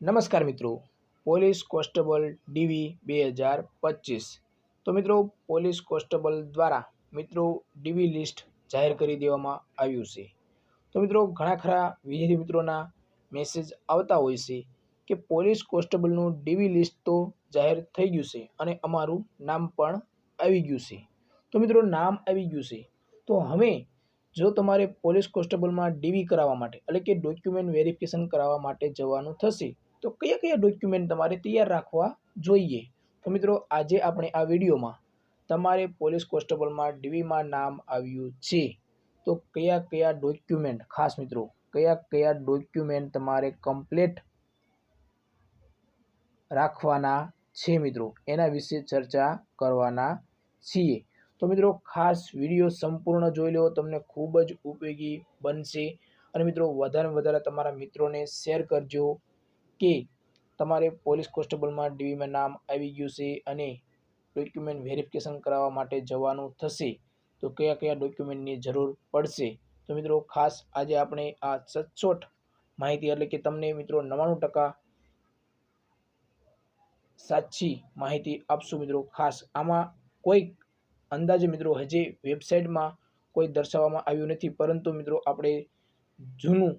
નમસ્કાર મિત્રો, police constable ડીવી 2025। તો મિત્રો, પોલીસ કોન્સ્ટેબલ દ્વારા મિત્રો ડીવી લિસ્ટ જાહેર કરી દેવામાં આવ્યું છે। તો મિત્રો, ઘણા ખરા વિદ્યાર્થી મિત્રોના મેસેજ આવતા હોય છે કે પોલીસ કોન્સ્ટેબલનું ડીવી લિસ્ટ તો જાહેર થઈ ગયું છે અને અમારું નામ પણ આવી ગયું છે। તો મિત્રો, નામ આવી ગયું છે તો હવે જો તમારે પોલીસ કોન્સ્ટેબલમાં ડીવી કરાવવા માટે એટલે કે ડોક્યુમેન્ટ વેરિફિકેશન કરાવવા માટે જવાનું થશે તો કયા કયા ડોક્યુમેન્ટ તમારે તૈયાર રાખવા જોઈએ। તો મિત્રો, આજે આપણે આ વિડીયોમાં તમારે પોલીસ કોન્સ્ટેબલમાં ડીવીમાં નામ આવ્યું છે તો કયા કયા ડોક્યુમેન્ટ, ખાસ મિત્રો કયા કયા ડોક્યુમેન્ટ તમારે કમ્પ્લીટ રાખવાના છે મિત્રો, એના વિશે ચર્ચા કરવાના છીએ। તો મિત્રો, ખાસ વિડીયો સંપૂર્ણ જોઈ લો, તમને ખૂબ જ ઉપયોગી બનશે। અને મિત્રો, વધારે વધારે તમારા મિત્રોને શેર કરજો કે તમારે પોલીસ કોન્સ્ટેબલમાં ડીવીમાં નામ આવી ગયું છે અને ડોક્યુમેન્ટ વેરિફિકેશન કરાવવા માટે જવાનું થશે તો કયા કયા ડોક્યુમેન્ટની જરૂર પડશે। તો મિત્રો, ખાસ આજે આપણે આ સચોટ માહિતી એટલે કે તમને મિત્રો 99% સાચી માહિતી આપશું મિત્રો। ખાસ આમાં કોઈ અંદાજે મિત્રો હજી વેબસાઇટમાં કોઈ દર્શાવવામાં આવ્યું નથી, પરંતુ મિત્રો આપણે જૂનું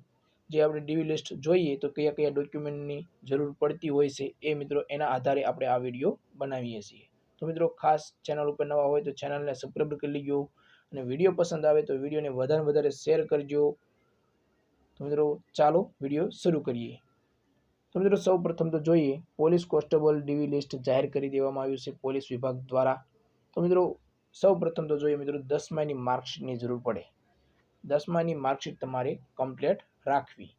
જે આપણે ડીવી લિસ્ટ જોઈએ તો કયા કયા ડોક્યુમેન્ટની જરૂર પડતી હોય છે એ મિત્રો એના આધારે આપણે આ વિડીયો બનાવીએ છીએ। તો મિત્રો, ખાસ ચેનલ ઉપર નવા હોય તો ચેનલને સબસ્ક્રાઈબ કરી લેજો અને વિડીયો પસંદ આવે તો વિડીયોને વધારે વધારે શેર કરજો। તો મિત્રો, ચાલો વિડીયો શરૂ કરીએ। તો મિત્રો, સૌ પ્રથમ તો જોઈએ પોલીસ કોન્સ્ટેબલ ડીવી લિસ્ટ જાહેર કરી દેવામાં આવ્યું છે પોલીસ વિભાગ દ્વારા। તો મિત્રો, સૌ પ્રથમ તો જોઈએ મિત્રો 10માની માર્કશીટની જરૂર પડે। 10માની માર્કશીટ તમારે કમ્પ્લીટ રાખવી।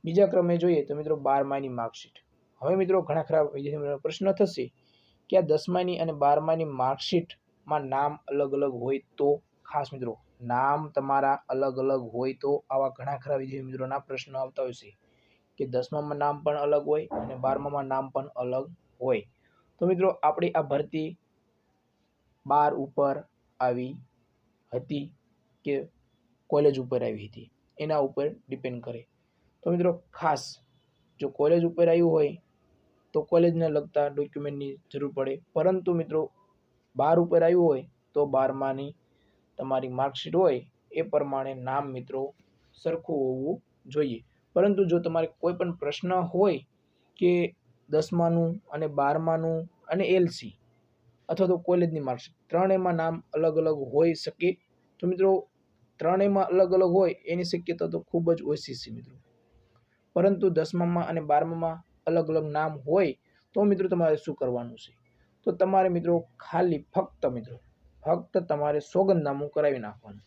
બીજા ક્રમે જોઈએ તો મિત્રો 12માની માર્કશીટ। હવે મિત્રો, ઘણા ખરા વિદ્યાર્થીઓનો પ્રશ્ન થશે કે આ 10માની અને 12માની માર્કશીટમાં નામ અલગ અલગ હોય તો? ખાસ મિત્રો, નામ તમારા અલગ અલગ હોય તો આવા ઘણા ખરા વિદ્યાર્થી મિત્રોના પ્રશ્નો આવતા હોય છે કે 10મામાં નામ પણ અલગ હોય અને 12મામાં નામ પણ અલગ હોય। તો મિત્રો, આપણી આ ભરતી 12 ઉપર આવી હતી કે કોલેજ ઉપર આવી હતી એના ઉપર ડિપેન્ડ કરે। તો મિત્રો, ખાસ જો કોલેજ ઉપર આવ્યું હોય તો કોલેજને લગતા ડોક્યુમેન્ટની જરૂર પડે, પરંતુ મિત્રો 12 ઉપર આવ્યું હોય તો 12માની તમારી માર્કશીટ હોય એ પ્રમાણે નામ મિત્રો સરખું હોવું જોઈએ। પરંતુ જો તમારે કોઈ પણ પ્રશ્ન હોય કે 10માનું અને 12માનું અને એલસી અથવા તો કોલેજની માર્કશીટ ત્રણેયમાં નામ અલગ અલગ હોઈ શકે, તો મિત્રો ત્રણેયમાં અલગ અલગ હોય એની શક્યતા તો ખૂબ જ ઓછી છે મિત્રો। પરંતુ 10મામાં અને 12મામાં અલગ અલગ નામ હોય તો મિત્રો તમારે શું કરવાનું છે? તો તમારે મિત્રો ખાલી ફક્ત તમારે સોગંદનામું કરાવી નાખવાનું।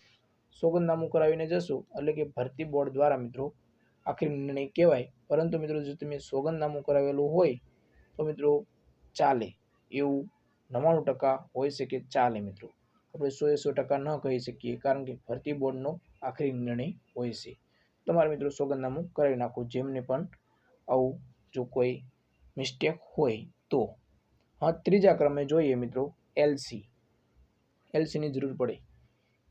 સોગંદનામું કરાવીને જશો એટલે કે ભરતી બોર્ડ દ્વારા મિત્રો આખરી નિર્ણય કહેવાય, પરંતુ મિત્રો જો તમે સોગંદનામું કરાવેલું હોય તો મિત્રો ચાલે, એવું 99% હોય છે કે ચાલે મિત્રો। આપણે 100% ન કહી શકીએ, કારણ કે ભરતી બોર્ડનો આખરી નિર્ણય હોય છે। તમારે મિત્રો સોગંદનામું કરાવી નાખવું જેમને પણ આવું જો કોઈ મિસ્ટેક હોય તો। હા, ત્રીજા ક્રમે જોઈએ મિત્રો એલસીની જરૂર પડે।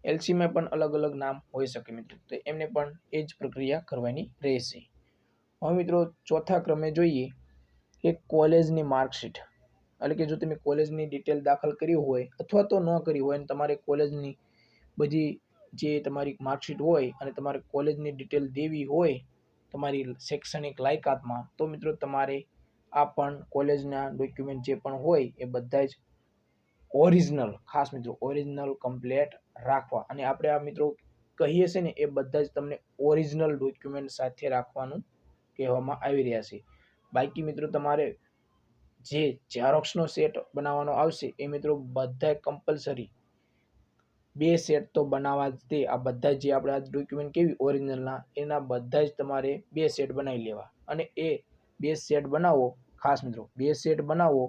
એલસીમાં પણ અલગ અલગ નામ હોઈ શકે મિત્રો, તો એમને પણ એ જ પ્રક્રિયા કરવાની રહેશે। હવે મિત્રો, ચોથા ક્રમે જોઈએ કે કોલેજની માર્કશીટ એટલે કે જો તમે કોલેજની ડિટેલ દાખલ કરી હોય અથવા તો ન કરી હોય અને તમારે કોલેજની બધી જે તમારી માર્કશીટ હોય અને તમારે કોલેજની ડિટેલ દેવી હોય તમારી શૈક્ષણિક લાયકાતમાં, તો મિત્રો તમારે આ પણ કોલેજના ડોક્યુમેન્ટ જે પણ હોય એ બધા જ ઓરિજિનલ, ખાસ મિત્રો ઓરિજિનલ કમ્પ્લીટ રાખવા। અને આપણે આ મિત્રો કહીએ છીએ ને એ બધા જ તમને ઓરિજિનલ ડોક્યુમેન્ટ સાથે રાખવાનું કહેવામાં આવી રહ્યા છે। બાકી મિત્રો તમારે જે ઝેરોક્સનો સેટ બનાવવાનો આવશે એ મિત્રો બધા કમ્પલસરી 2 સેટ તો બનાવવા જ તે। આ બધા જે આપણે આ ડોક્યુમેન્ટ કેવી ઓરિજિનલના એના બધા જ તમારે 2 સેટ બનાવી લેવા અને એ 2 સેટ બનાવો। ખાસ મિત્રો 2 સેટ બનાવો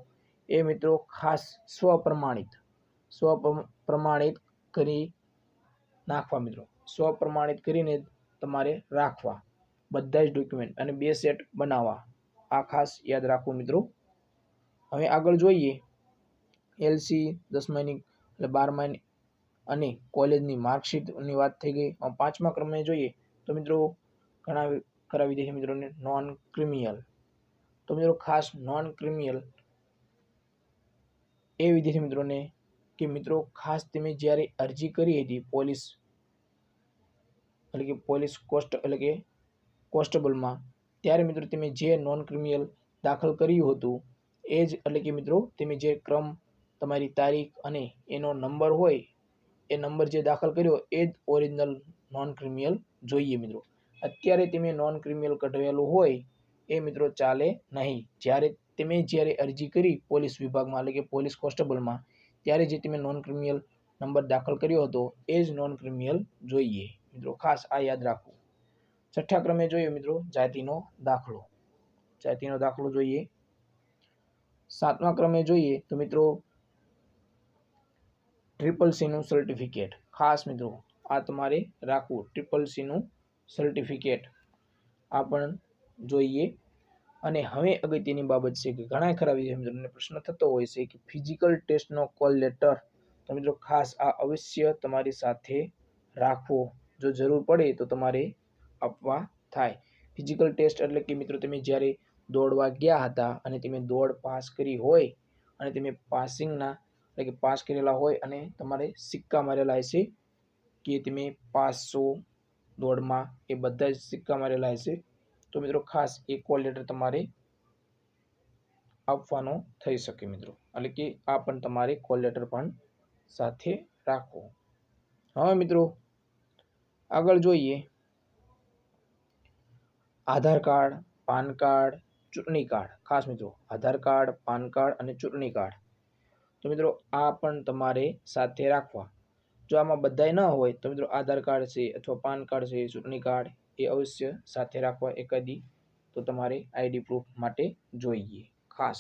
એ મિત્રો ખાસ સ્વપ્રમાણિત કરી નાખવા મિત્રો, સ્વપ્રમાણિત કરીને તમારે રાખવા બધા જ ડોક્યુમેન્ટ અને 2 સેટ બનાવવા, આ ખાસ યાદ રાખવું મિત્રો। હવે આગળ જોઈએ એલસી 10માની એટલે 12માની અને કોલેજની માર્કશીટની વાત થઈ ગઈ। 5મા ક્રમે જોઈએ તો મિત્રો ઘણા ખરા વિદ્યાર્થી મિત્રોને નોન ક્રિમિનલ તો મિત્રો ખાસ નોન ક્રિમિનલ એ વિદ્યાર્થી મિત્રોને કે મિત્રો ખાસ તમે જ્યારે અરજી કરી હતી પોલીસ એટલે કે કોન્સ્ટેબલમાં, ત્યારે મિત્રો તમે જે નોન ક્રિમિનલ દાખલ કર્યું હતું એ જ એટલે કે મિત્રો તમે જે ક્રમ, તમારી તારીખ અને એનો નંબર હોય એ નંબર જે દાખલ કર્યો એ જ ઓરિજિનલ નોન ક્રિમિનલ જોઈએ મિત્રો. અત્યારે તમે નોન ક્રિમિનલ કઢાવેલું હોય એ મિત્રો ચાલે નહીં. જ્યારે અરજી કરી પોલીસ વિભાગમાં એટલે કે પોલીસ કોન્સ્ટેબલમાં, ત્યારે જે તમે નોન ક્રિમિનલ નંબર દાખલ કર્યો હતો એ જ નોન ક્રિમિનલ જોઈએ મિત્રો. ખાસ આ યાદ રાખવું. છઠ્ઠા ક્રમે જોઈએ મિત્રો જાતિનો દાખલો. જાતિનો દાખલો જોઈએ. સાતમા ક્રમે જોઈએ તો મિત્રો CCC નું સર્ટિફિકેટ. ખાસ મિત્રો આ તમારે રાખવું. CCC નું સર્ટિફિકેટ આ પણ જોઈએ. અને હવે અગત્યની બાબત છે કે ઘણા ખરા વિદ્યાર્થીઓને પ્રશ્ન થતો હોય છે કે ફિઝિકલ ટેસ્ટનો કોલ લેટર. તો મિત્રો ખાસ આ અવશ્ય તમારી સાથે રાખવો. જો જરૂર પડે તો તમારે આપવા થાય. ફિઝિકલ ટેસ્ટ એટલે કે મિત્રો તમે જ્યારે દોડવા ગયા હતા અને તમે દોડ પાસ કરી હોય અને તમે પાસિંગના એટલે કે પાસ કરેલા હોય અને તમારે સિક્કા મારેલા હશે કે તમે પાસ છો દોડમાં, એ બધા જ સિક્કા મારેલા હશે. તો મિત્રો ખાસ એક કોલ લેટર તમારે આપવાનો થઈ શકે મિત્રો. એટલે કે આ પણ તમારે કોલ લેટર પણ સાથે રાખવો. હવે મિત્રો આગળ જોઈએ આધાર કાર્ડ, પાન કાર્ડ, ચૂંટણી કાર્ડ. ખાસ મિત્રો આધાર કાર્ડ, પાન કાર્ડ અને ચૂંટણી કાર્ડ. તો મિત્રો આ પણ તમારે સાથે રાખવા. જો આમાં બધાય ન હોય તો મિત્રો આધાર કાર્ડ છે અથવા પાન કાર્ડ છે, ચૂંટણી કાર્ડ એ અવશ્ય સાથે રાખવા એકાદી. તો તમારે આઈડી પ્રૂફ માટે જોઈએ ખાસ.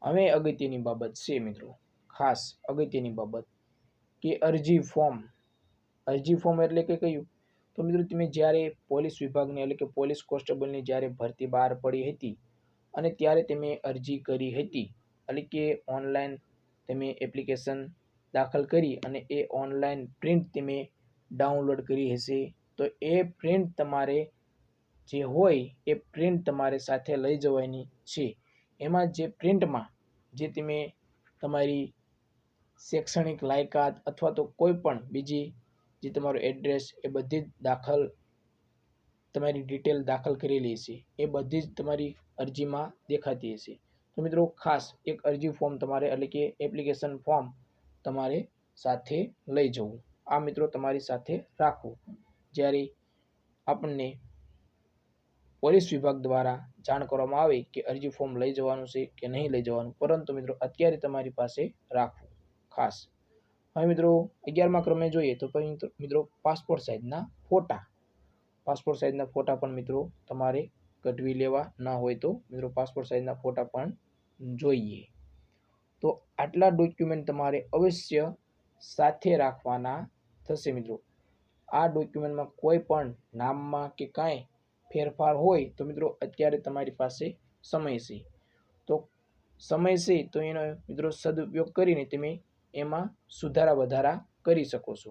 હવે અગત્યની બાબત છે મિત્રો, ખાસ અગત્યની બાબત કે અરજી ફોર્મ. અરજી ફોર્મ એટલે કે કયું? તો મિત્રો તમે જ્યારે પોલીસ વિભાગની એટલે કે પોલીસ કોન્સ્ટેબલની જ્યારે ભરતી બહાર પડી હતી અને ત્યારે તમે અરજી કરી હતી એટલે કે ઓનલાઈન તમે એપ્લિકેશન દાખલ કરી અને એ ઓનલાઈન પ્રિન્ટ તમે ડાઉનલોડ કરી હશે. તો એ પ્રિન્ટ તમારે જે હોય એ પ્રિન્ટ તમારે સાથે લઈ જવાની છે. એમાં જે પ્રિન્ટમાં જે તમે તમારી શૈક્ષણિક લાયકાત અથવા તો કોઈ પણ બીજી જે તમારું એડ્રેસ એ બધી જ દાખલ, તમારી ડિટેલ દાખલ કરેલી હશે એ બધી જ તમારી અરજીમાં દેખાતી હશે. તો મિત્રો ખાસ એક અરજી ફોર્મ તમારે એટલે કે એપ્લિકેશન ફોર્મ તમારે સાથે લઈ જવું. આ મિત્રો તમારી સાથે રાખવું જ્યારે આપણને પોલીસ વિભાગ દ્વારા જાણ કરવામાં આવે કે અરજી ફોર્મ લઈ જવાનું છે કે નહીં લઈ જવાનું. પરંતુ મિત્રો અત્યારે તમારી પાસે રાખવું ખાસ. હવે મિત્રો 11મા ક્રમે જોઈએ તો મિત્રો પાસપોર્ટ સાઇઝના ફોટા. પાસપોર્ટ સાઇઝના ફોટા પણ મિત્રો તમારે કઢવી લેવા. ના હોય તો મિત્રો પાસપોર્ટ સાઇઝના ફોટા પણ જોઈએ. તો આટલા ડોક્યુમેન્ટ તમારે અવશ્ય સાથે રાખવાના થશે મિત્રો. આ ડોક્યુમેન્ટમાં કોઈ પણ નામમાં કે કાંઈ ફેરફાર હોય તો મિત્રો અત્યારે તમારી પાસે સમય છે. તો સમય છે તો એનો મિત્રો સદુપયોગ કરીને તમે એમાં સુધારા વધારા કરી શકો છો.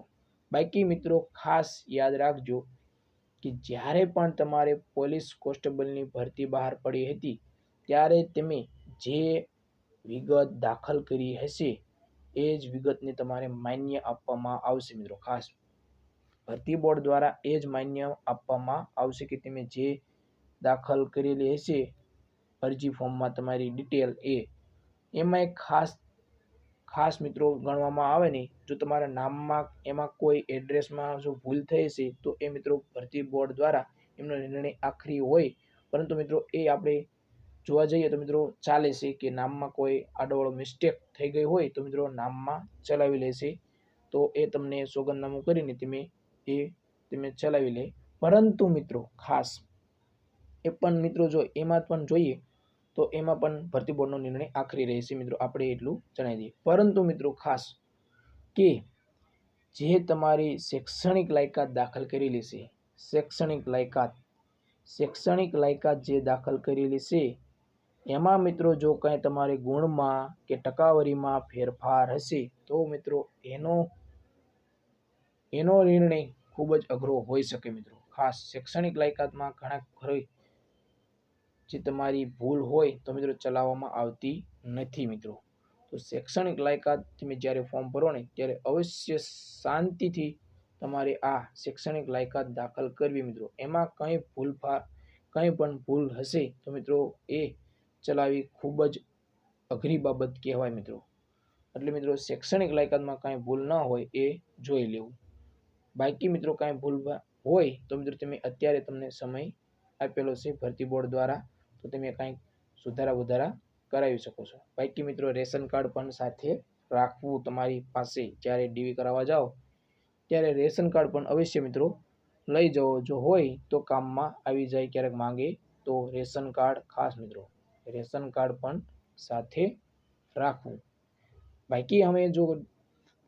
બાકી મિત્રો ખાસ યાદ રાખજો કે જ્યારે પણ તમારે પોલીસ કોન્સ્ટેબલની ભરતી બહાર પડી હતી ત્યારે તમે જે વિગત દાખલ કરી હશે એ જ વિગતને તમારે માન્ય આપવામાં આવશે મિત્રો. ખાસ ભરતી બોર્ડ દ્વારા એ જ માન્ય આપવામાં આવશે કે તમે જે દાખલ કરેલી હશે અરજી ફોર્મમાં તમારી ડિટેલ એમાં એક ખાસ મિત્રો ગણવામાં આવે ને, જો તમારા નામમાં એમાં કોઈ એડ્રેસમાં જો ભૂલ થઈ હશે તો એ મિત્રો ભરતી બોર્ડ દ્વારા એમનો નિર્ણય આખરી હોય. પરંતુ મિત્રો એ આપણે જોવા જઈએ તો મિત્રો ચાલે છે કે નામમાં કોઈ આડોવાળો મિસ્ટેક થઈ ગઈ હોય તો મિત્રો નામમાં ચલાવી લેશે. તો એ તમને સોગંદનામું કરીને તમે ચલાવી લે. પરંતુ મિત્રો ખાસ એ પણ મિત્રો જો એમાં પણ જોઈએ તો એમાં પણ ભરતી બોર્ડનો નિર્ણય આખરી રહેશે મિત્રો. આપણે એટલું જણાવી દઈએ. પરંતુ મિત્રો ખાસ કે જે તમારી શૈક્ષણિક લાયકાત દાખલ કરેલી છે, શૈક્ષણિક લાયકાત જે દાખલ કરેલી છે એમાં મિત્રો જો કાંઈ તમારે ગુણમાં કે ટકાવારીમાં ફેરફાર હશે તો મિત્રો એનો નિર્ણય ખૂબ જ અઘરો હોઈ શકે મિત્રો. ખાસ શૈક્ષણિક લાયકાતમાં ઘણા ખરી જે તમારી ભૂલ હોય તો મિત્રો ચલાવવામાં આવતી નથી મિત્રો. તો શૈક્ષણિક લાયકાત તમે જ્યારે ફોર્મ ભરો ને ત્યારે અવશ્ય શાંતિથી તમારે આ શૈક્ષણિક લાયકાત દાખલ કરવી મિત્રો. એમાં કંઈ પણ ભૂલ હશે તો મિત્રો એ ચલાવવી ખૂબ જ અઘરી બાબત કહેવાય મિત્રો. એટલે મિત્રો શૈક્ષણિક લાયકાતમાં કાંઈ ભૂલ ન હોય એ જોઈ લેવું. બાકી મિત્રો કાંઈ ભૂલ હોય તો મિત્રો તમે અત્યારે તમને સમય આપેલો છે ભરતી બોર્ડ દ્વારા, તો તમે કાંઈક સુધારા વધારા કરાવી શકો છો. બાકી મિત્રો રેશન કાર્ડ પણ સાથે રાખવું તમારી પાસે. જ્યારે ડીવી કરાવવા જાઓ ત્યારે રેશન કાર્ડ પણ અવશ્ય મિત્રો લઈ જવો, જો હોય તો કામમાં આવી જાય ક્યારેક માંગે તો. રેશન કાર્ડ ખાસ મિત્રો રેશન કાર્ડ પણ સાથે રાખવું. બાકી અમે જો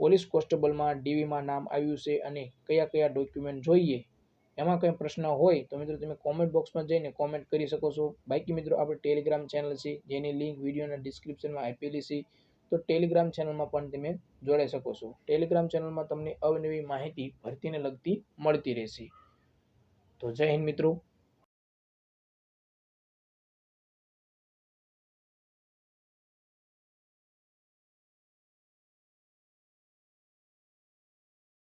પોલીસ કોન્સ્ટેબલમાં ડીવીમાં નામ આવ્યું છે અને કયા કયા ડોક્યુમેન્ટ જોઈએ એમાં કંઈ પ્રશ્ન હોય તો મિત્રો તમે કોમેન્ટ બોક્સમાં જઈને કોમેન્ટ કરી શકો છો. બાકી મિત્રો આપણે ટેલિગ્રામ ચેનલ છે જેની લિંક વિડીયોના ડિસ્ક્રિપ્શનમાં આપેલી છે, તો ટેલિગ્રામ ચેનલમાં પણ તમે જોડાઈ શકો છો. ટેલિગ્રામ ચેનલમાં તમને અવનવી માહિતી ભરતીને લગતી મળતી રહેશે. તો જય હિન્દ મિત્રો.